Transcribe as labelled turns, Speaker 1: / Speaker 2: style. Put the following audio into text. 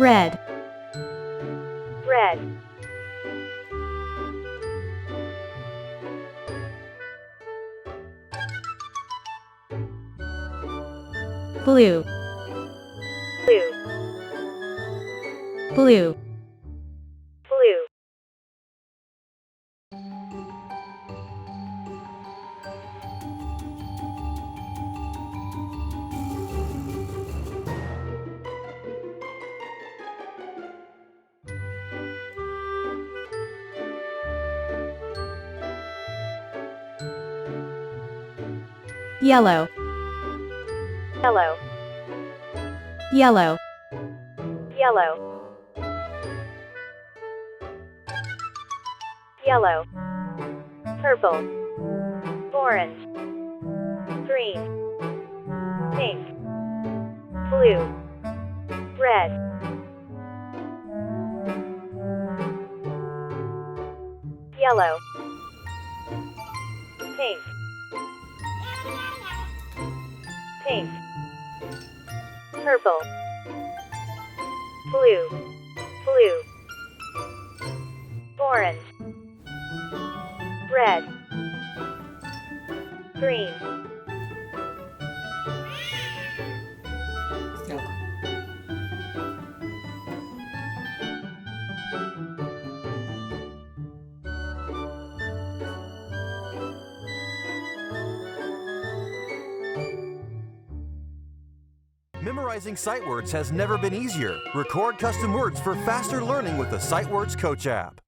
Speaker 1: red,
Speaker 2: red,
Speaker 1: blue,
Speaker 2: blue,
Speaker 1: blue,
Speaker 2: blue,
Speaker 1: yellow,
Speaker 2: yellow,
Speaker 1: yellow,
Speaker 2: yellow, yellow, purple, orange, green, pink, blue, red, yellow, pink, pink, purple, blue, blue, orange, red, green,
Speaker 3: Стрелка.
Speaker 4: Memorizing sight words has never been easier. Record custom words for faster learning with the Sight Words Coach app.